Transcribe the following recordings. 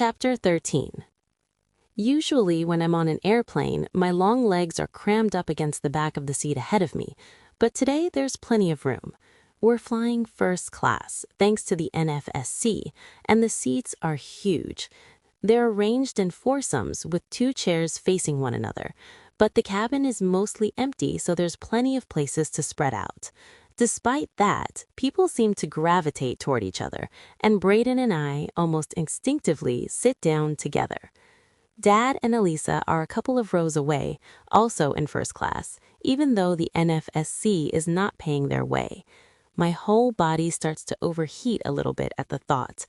Chapter 13. Usually when I'm on an airplane, my long legs are crammed up against the back of the seat ahead of me, but today there's plenty of room. We're flying first class, thanks to the NFSC, and the seats are huge. They're arranged in foursomes with 2 chairs facing one another, but the cabin is mostly empty, so there's plenty of places to spread out. Despite that, people seem to gravitate toward each other, and Braden and I almost instinctively sit down together. Dad and Elisa are a couple of rows away, also in first class, even though the NFSC is not paying their way. My whole body starts to overheat a little bit at the thought.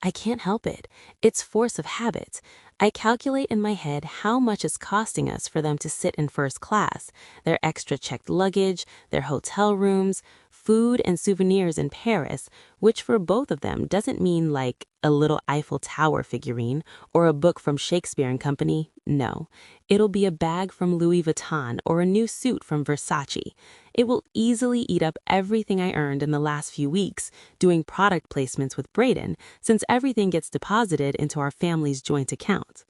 I can't help it. It's force of habit. I calculate in my head how much it's costing us for them to sit in first class, their extra checked luggage, their hotel rooms, food and souvenirs in Paris, which for both of them doesn't mean like a little Eiffel Tower figurine or a book from Shakespeare and Company. No, it'll be a bag from Louis Vuitton or a new suit from Versace. It will easily eat up everything I earned in the last few weeks doing product placements with Braden, since everything gets deposited into our family's joint account.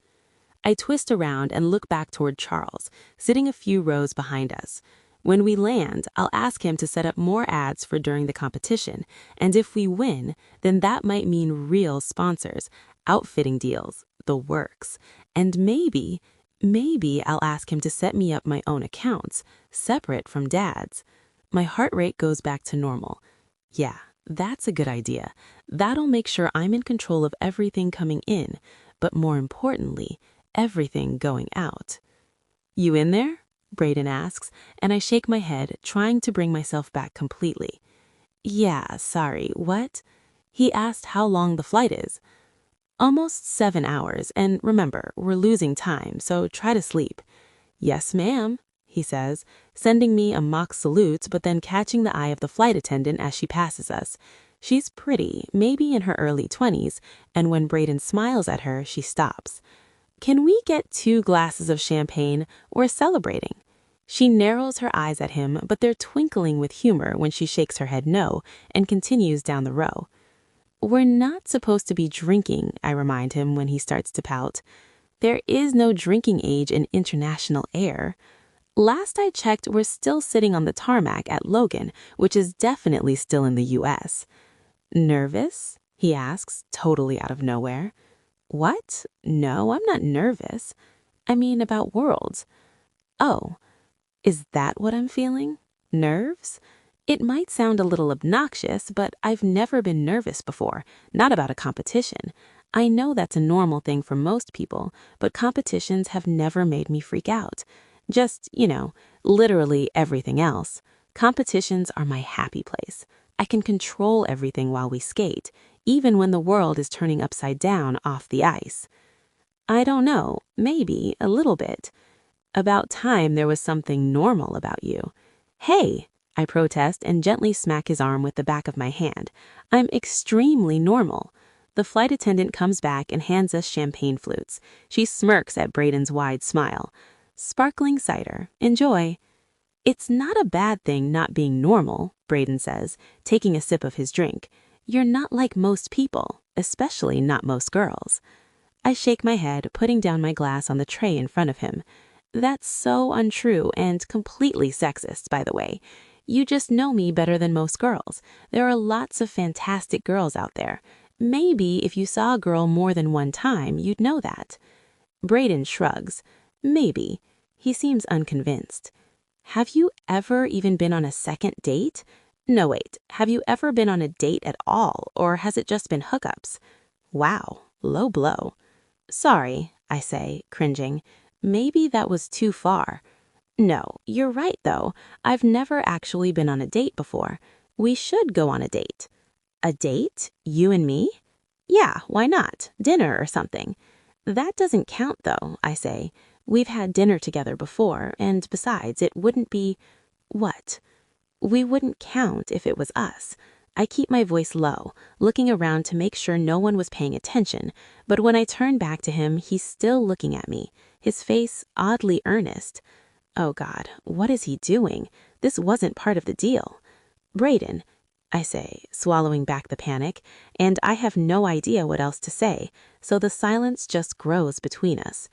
I twist around and look back toward Charles, sitting a few rows behind us. When we land, I'll ask him to set up more ads for during the competition, and if we win, then that might mean real sponsors, outfitting deals, the works. And maybe I'll ask him to set me up my own accounts, separate from Dad's. My heart rate goes back to normal. Yeah, that's a good idea. That'll make sure I'm in control of everything coming in, but more importantly, everything going out. You in there? Braden asks, and I shake my head, trying to bring myself back completely. Yeah, sorry, what? He asked how long the flight is. Almost 7 hours, and remember, we're losing time, so try to sleep. Yes, ma'am, he says, sending me a mock salute, but then catching the eye of the flight attendant as she passes us. She's pretty, maybe in her early 20s, and when Braden smiles at her, she stops. Can we get 2 glasses of champagne? We're celebrating. She narrows her eyes at him, but they're twinkling with humor when she shakes her head no and continues down the row. We're not supposed to be drinking, I remind him when he starts to pout. There is no drinking age in international air. Last I checked, we're still sitting on the tarmac at Logan, which is definitely still in the US. Nervous? He asks, totally out of nowhere. What? No, I'm not nervous. I mean about worlds. Oh, is that what I'm feeling? Nerves? It might sound a little obnoxious, but I've never been nervous before, not about a competition. I know that's a normal thing for most people, but competitions have never made me freak out. Just, literally everything else. Competitions are my happy place. I can control everything while we skate, even when the world is turning upside down off the ice. I don't know, maybe a little bit. About time there was something normal about you. Hey, I protest and gently smack his arm with the back of my hand. I'm extremely normal. The flight attendant comes back and hands us champagne flutes. She smirks at Braden's wide smile. Sparkling cider. Enjoy. It's not a bad thing not being normal, Braden says, taking a sip of his drink. You're not like most people, especially not most girls. I shake my head, putting down my glass on the tray in front of him. That's so untrue and completely sexist, by the way. You just know me better than most girls. There are lots of fantastic girls out there. Maybe if you saw a girl more than one time, you'd know that. Braden shrugs. Maybe. He seems unconvinced. Have you ever even been on a second date? No, wait. Have you ever been on a date at all, or has it just been hookups? Wow, low blow. Sorry, I say, cringing. Maybe that was too far. No, you're right, though. I've never actually been on a date before. We should go on a date. A date? You and me? Yeah, why not? Dinner or something. That doesn't count, though, I say. We've had dinner together before, and besides, it wouldn't be... What? We wouldn't count if it was us. I keep my voice low, looking around to make sure no one was paying attention, but when I turn back to him, he's still looking at me, his face oddly earnest. Oh God, what is he doing? This wasn't part of the deal. Braden, I say, swallowing back the panic, and I have no idea what else to say, so the silence just grows between us.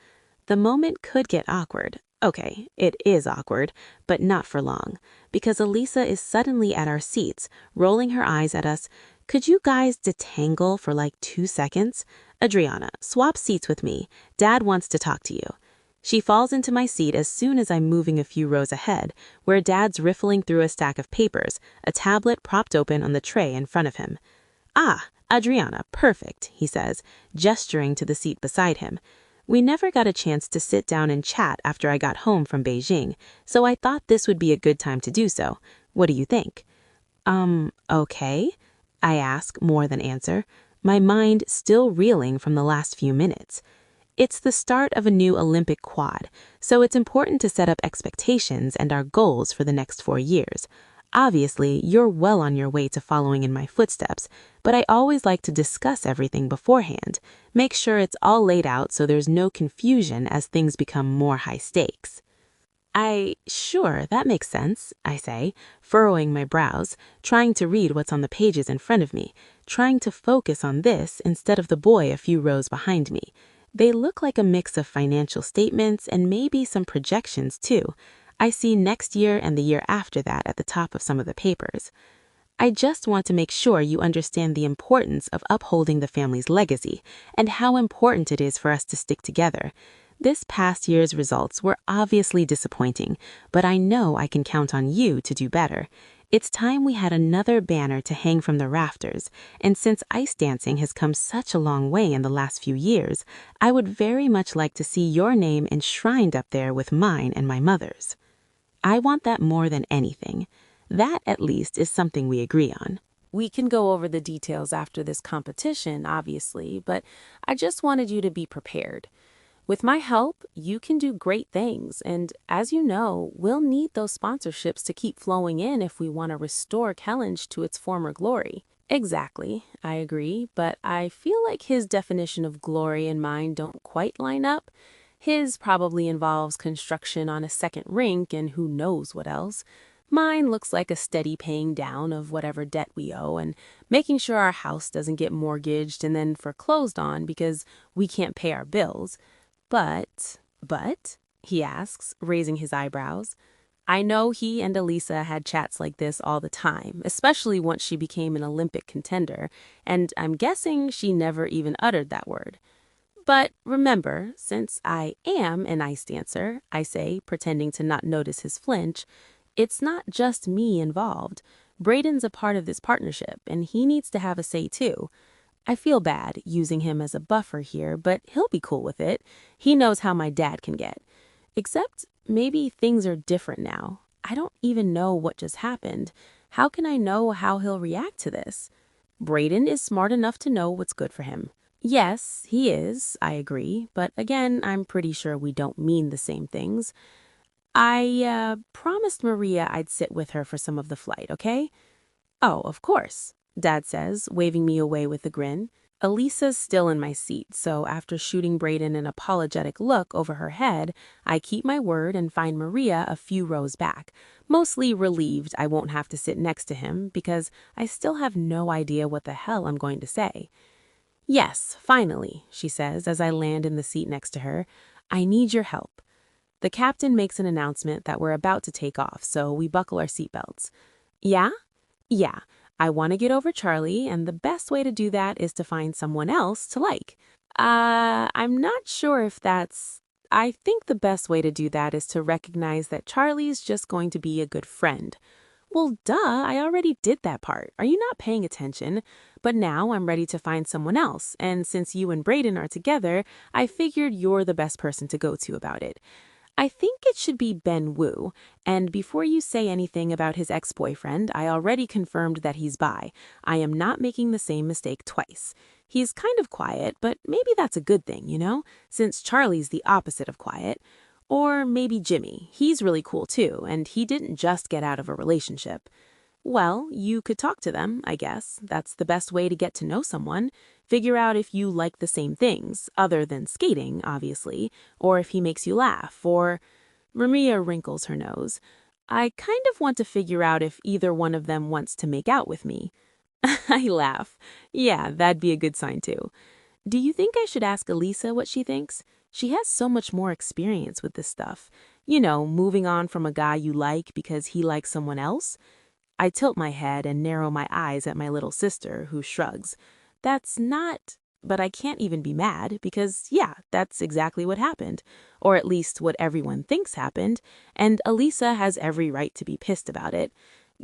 The moment could get awkward. Okay, it is awkward, but not for long, because Elisa is suddenly at our seats, rolling her eyes at us. Could you guys detangle for like 2 seconds? Adriana, swap seats with me. Dad wants to talk to you. She falls into my seat as soon as I'm moving a few rows ahead, where Dad's riffling through a stack of papers, a tablet propped open on the tray in front of him. Ah, Adriana, perfect, he says, gesturing to the seat beside him. We never got a chance to sit down and chat after I got home from Beijing, so I thought this would be a good time to do so. What do you think? Okay, I ask more than answer, my mind still reeling from the last few minutes. It's the start of a new Olympic quad, so it's important to set up expectations and our goals for the next 4 years. Obviously, you're well on your way to following in my footsteps, but I always like to discuss everything beforehand, make sure it's all laid out so there's no confusion as things become more high stakes. Sure, that makes sense, I say, furrowing my brows, trying to read what's on the pages in front of me, trying to focus on this instead of the boy a few rows behind me. They look like a mix of financial statements and maybe some projections too. I see next year and the year after that at the top of some of the papers. I just want to make sure you understand the importance of upholding the family's legacy and how important it is for us to stick together. This past year's results were obviously disappointing, but I know I can count on you to do better. It's time we had another banner to hang from the rafters, and since ice dancing has come such a long way in the last few years, I would very much like to see your name enshrined up there with mine and my mother's. I want that more than anything. That, at least, is something we agree on. We can go over the details after this competition, obviously, but I just wanted you to be prepared. With my help, you can do great things, and as you know, we'll need those sponsorships to keep flowing in if we want to restore Kellenge to its former glory. Exactly, I agree, but I feel like his definition of glory and mine don't quite line up. His probably involves construction on a second rink and who knows what else. Mine looks like a steady paying down of whatever debt we owe and making sure our house doesn't get mortgaged and then foreclosed on because we can't pay our bills. But, he asks, raising his eyebrows. I know he and Elisa had chats like this all the time, especially once she became an Olympic contender, and I'm guessing she never even uttered that word. But remember, since I am an ice dancer, I say, pretending to not notice his flinch, it's not just me involved. Braden's a part of this partnership, and he needs to have a say too. I feel bad using him as a buffer here, but he'll be cool with it. He knows how my dad can get. Except maybe things are different now. I don't even know what just happened. How can I know how he'll react to this? Braden is smart enough to know what's good for him. Yes, he is, I agree, but again, I'm pretty sure we don't mean the same things. I promised Maria I'd sit with her for some of the flight, okay? Oh, of course, Dad says, waving me away with a grin. Elisa's still in my seat, so after shooting Braden an apologetic look over her head, I keep my word and find Maria a few rows back, mostly relieved I won't have to sit next to him because I still have no idea what the hell I'm going to say. Yes, finally, she says as I land in the seat next to her. I need your help. The captain makes an announcement that we're about to take off, so we buckle our seatbelts. Yeah? Yeah. I want to get over Charlie, and the best way to do that is to find someone else to like. I'm not sure if that's... I think the best way to do that is to recognize that Charlie's just going to be a good friend. Well, duh, I already did that part. Are you not paying attention? But now I'm ready to find someone else, and since you and Braden are together, I figured you're the best person to go to about it. I think it should be Ben Wu, and before you say anything about his ex-boyfriend, I already confirmed that he's bi. I am not making the same mistake twice. He's kind of quiet, but maybe that's a good thing, you know, since Charlie's the opposite of quiet. Or maybe Jimmy. He's really cool too, and he didn't just get out of a relationship. Well, you could talk to them, I guess. That's the best way to get to know someone. Figure out if you like the same things, other than skating, obviously, or if he makes you laugh, or... Maria wrinkles her nose. I kind of want to figure out if either one of them wants to make out with me. I laugh. Yeah, that'd be a good sign too. Do you think I should ask Elisa what she thinks? She has so much more experience with this stuff. You know, moving on from a guy you like because he likes someone else. I tilt my head and narrow my eyes at my little sister, who shrugs. That's not... But I can't even be mad because, yeah, that's exactly what happened. Or at least what everyone thinks happened, and Elisa has every right to be pissed about it.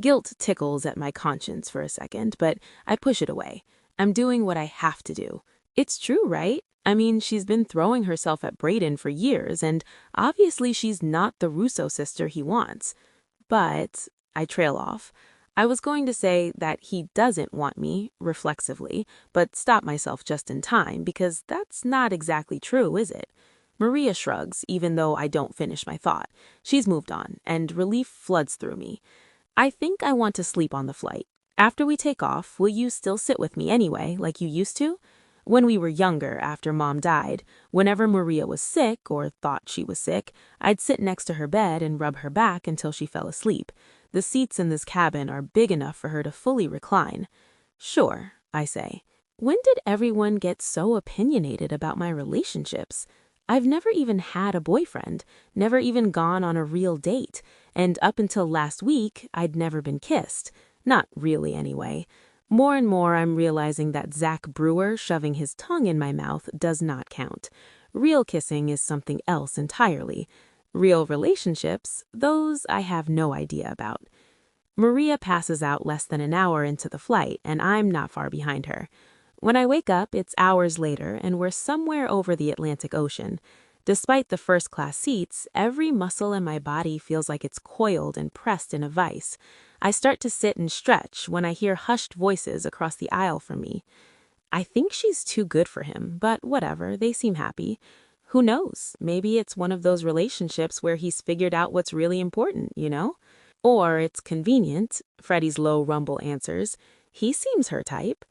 Guilt tickles at my conscience for a second, but I push it away. I'm doing what I have to do. It's true, right? I mean, she's been throwing herself at Brayden for years, and obviously she's not the Russo sister he wants. But I trail off. I was going to say that he doesn't want me, reflexively, but stop myself just in time because that's not exactly true, is it? Maria shrugs, even though I don't finish my thought. She's moved on, and relief floods through me. I think I want to sleep on the flight. After we take off, will you still sit with me anyway, like you used to? When we were younger, after Mom died, whenever Maria was sick or thought she was sick, I'd sit next to her bed and rub her back until she fell asleep. The seats in this cabin are big enough for her to fully recline. Sure, I say. When did everyone get so opinionated about my relationships? I've never even had a boyfriend, never even gone on a real date, and up until last week, I'd never been kissed. Not really, anyway. More and more, I'm realizing that Zach Brewer shoving his tongue in my mouth does not count. Real kissing is something else entirely. Real relationships, those I have no idea about. Maria passes out less than an hour into the flight, and I'm not far behind her. When I wake up, it's hours later, and we're somewhere over the Atlantic Ocean. Despite the first-class seats, every muscle in my body feels like it's coiled and pressed in a vice. I start to sit and stretch when I hear hushed voices across the aisle from me. I think she's too good for him, but whatever, they seem happy. Who knows? Maybe it's one of those relationships where he's figured out what's really important, you know? Or it's convenient, Freddie's low rumble answers. He seems her type.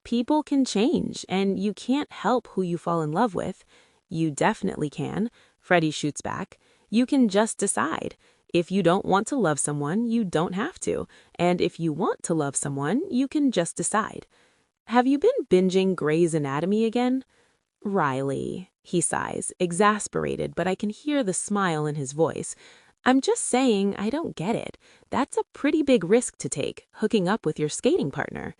People can change, and you can't help who you fall in love with. You definitely can, Freddie shoots back. You can just decide. If you don't want to love someone, you don't have to. And if you want to love someone, you can just decide. Have you been binging Grey's Anatomy again? Riley, he sighs, exasperated, but I can hear the smile in his voice. I'm just saying I don't get it. That's a pretty big risk to take, hooking up with your skating partner.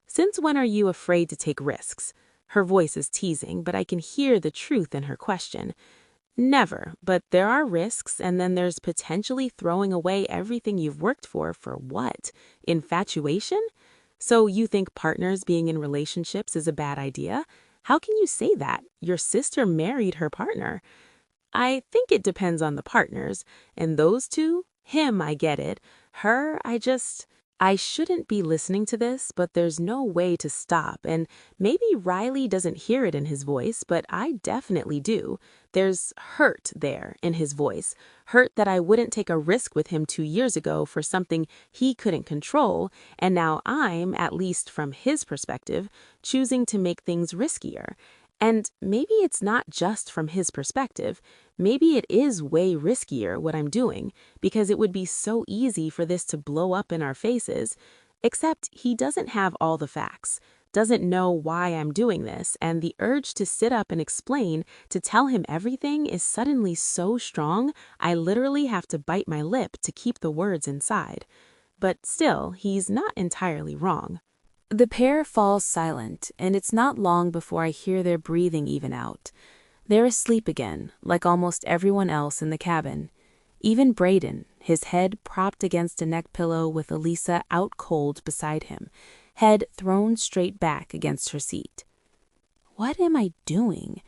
Since when are you afraid to take risks? Her voice is teasing, but I can hear the truth in her question. Never, but there are risks, and then there's potentially throwing away everything you've worked for what? Infatuation? So you think partners being in relationships is a bad idea? How can you say that? Your sister married her partner. I think it depends on the partners, and those two, him, I get it. Her, I shouldn't be listening to this, but there's no way to stop, and maybe Riley doesn't hear it in his voice, but I definitely do. There's hurt there in his voice, hurt that I wouldn't take a risk with him 2 years ago for something he couldn't control, and now I'm, at least from his perspective, choosing to make things riskier. And maybe it's not just from his perspective. Maybe it is way riskier what I'm doing, because it would be so easy for this to blow up in our faces. Except he doesn't have all the facts, doesn't know why I'm doing this, and the urge to sit up and explain, to tell him everything is suddenly so strong, I literally have to bite my lip to keep the words inside. But still, he's not entirely wrong. The pair falls silent, and it's not long before I hear their breathing even out. They're asleep again, like almost everyone else in the cabin. Even Brayden, his head propped against a neck pillow with Elisa out cold beside him, head thrown straight back against her seat. What am I doing?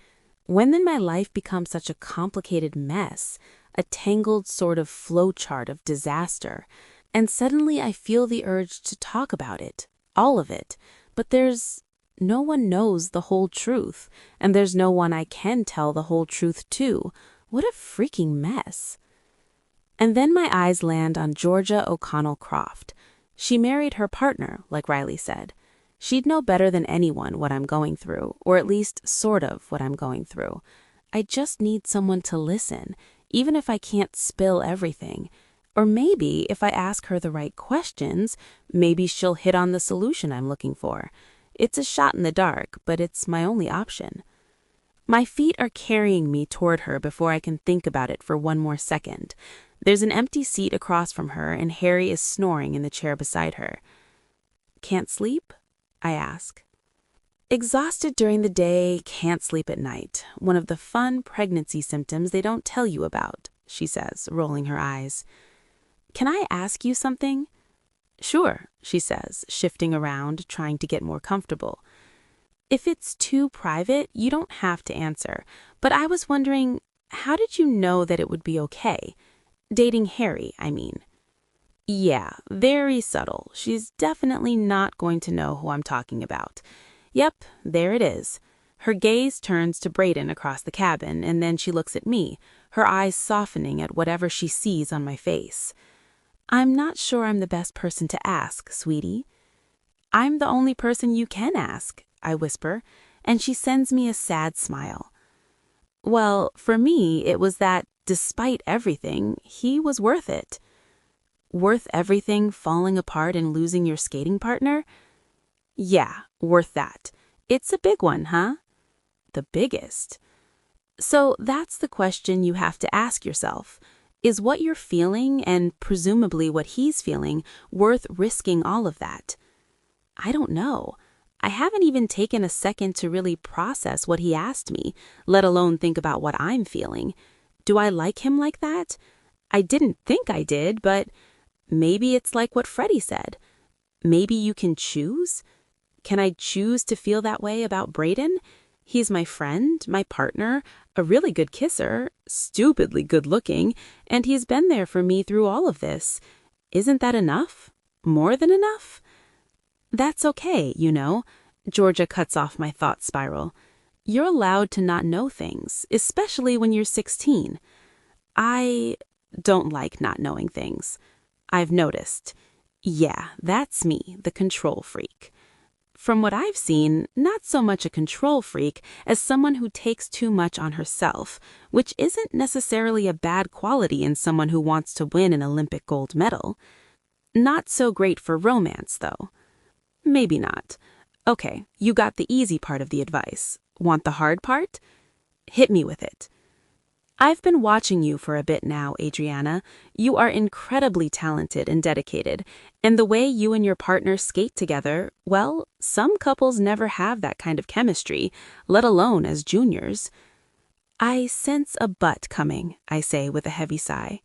When did my life become such a complicated mess, a tangled sort of flowchart of disaster? And suddenly I feel the urge to talk about it. All of it, but no one knows the whole truth, and there's no one I can tell the whole truth to. What a freaking mess. And then my eyes land on Georgia O'Connell Croft. She married her partner, like Riley said. She'd know better than anyone what I'm going through, or at least sort of what I'm going through. I just need someone to listen, even if I can't spill everything. Or maybe if I ask her the right questions, maybe she'll hit on the solution I'm looking for. It's a shot in the dark, but it's my only option. My feet are carrying me toward her before I can think about it for one more second. There's an empty seat across from her, and Harry is snoring in the chair beside her. Can't sleep? I ask. Exhausted during the day, can't sleep at night. One of the fun pregnancy symptoms they don't tell you about, she says, rolling her eyes. Can I ask you something? Sure, she says, shifting around, trying to get more comfortable. If it's too private, you don't have to answer, but I was wondering, how did you know that it would be okay? Dating Harry, I mean. Yeah, very subtle. She's definitely not going to know who I'm talking about. Yep, there it is. Her gaze turns to Brayden across the cabin, and then she looks at me, her eyes softening at whatever she sees on my face. I'm not sure I'm the best person to ask, sweetie. I'm the only person you can ask, I whisper, and she sends me a sad smile. Well, for me, it was that, despite everything, he was worth it. Worth everything falling apart and losing your skating partner? Yeah, worth that. It's a big one, huh? The biggest. So that's the question you have to ask yourself. Is what you're feeling, and presumably what he's feeling, worth risking all of that? I don't know. I haven't even taken a second to really process what he asked me, let alone think about what I'm feeling. Do I like him like that? I didn't think I did, but maybe it's like what Freddie said. Maybe you can choose? Can I choose to feel that way about Brayden? He's my friend, my partner, a really good kisser, stupidly good looking, and he's been there for me through all of this. Isn't that enough? More than enough? That's okay, you know. Georgia cuts off my thought spiral. You're allowed to not know things, especially when you're 16. I don't like not knowing things. I've noticed. Yeah, that's me, the control freak. From what I've seen, not so much a control freak as someone who takes too much on herself, which isn't necessarily a bad quality in someone who wants to win an Olympic gold medal. Not so great for romance, though. Maybe not. Okay, you got the easy part of the advice. Want the hard part? Hit me with it. I've been watching you for a bit now, Adriana. You are incredibly talented and dedicated, and the way you and your partner skate together, well, some couples never have that kind of chemistry, let alone as juniors. I sense a but coming, I say with a heavy sigh.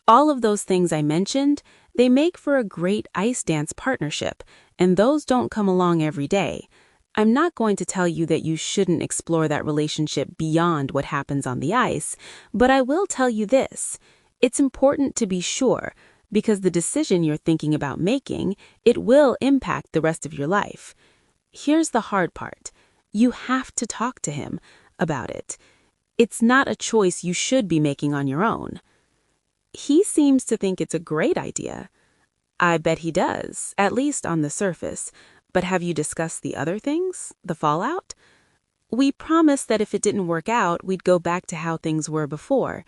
All of those things I mentioned, they make for a great ice dance partnership, and those don't come along every day. I'm not going to tell you that you shouldn't explore that relationship beyond what happens on the ice, but I will tell you this. It's important to be sure, because the decision you're thinking about making, it will impact the rest of your life. Here's the hard part. You have to talk to him about it. It's not a choice you should be making on your own. He seems to think it's a great idea. I bet he does, at least on the surface. But have you discussed the other things? The fallout? We promised that if it didn't work out, we'd go back to how things were before.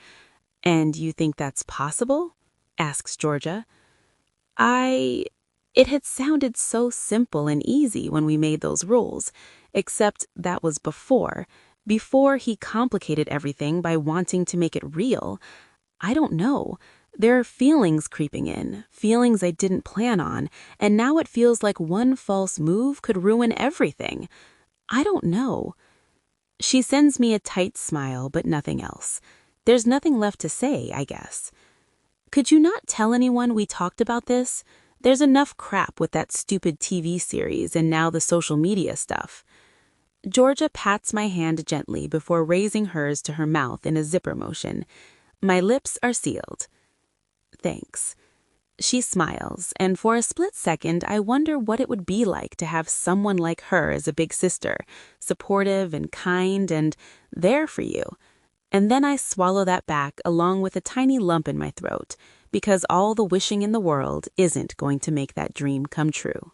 And you think that's possible? Asks Georgia. It had sounded so simple and easy when we made those rules, except that was before he complicated everything by wanting to make it real. I don't know. There are feelings creeping in, feelings I didn't plan on, and now it feels like one false move could ruin everything. I don't know. She sends me a tight smile, but nothing else. There's nothing left to say, I guess. Could you not tell anyone we talked about this? There's enough crap with that stupid TV series and now the social media stuff. Georgia pats my hand gently before raising hers to her mouth in a zipper motion. My lips are sealed. Thanks. She smiles, and for a split second I wonder what it would be like to have someone like her as a big sister, supportive and kind and there for you. And then I swallow that back along with a tiny lump in my throat, because all the wishing in the world isn't going to make that dream come true.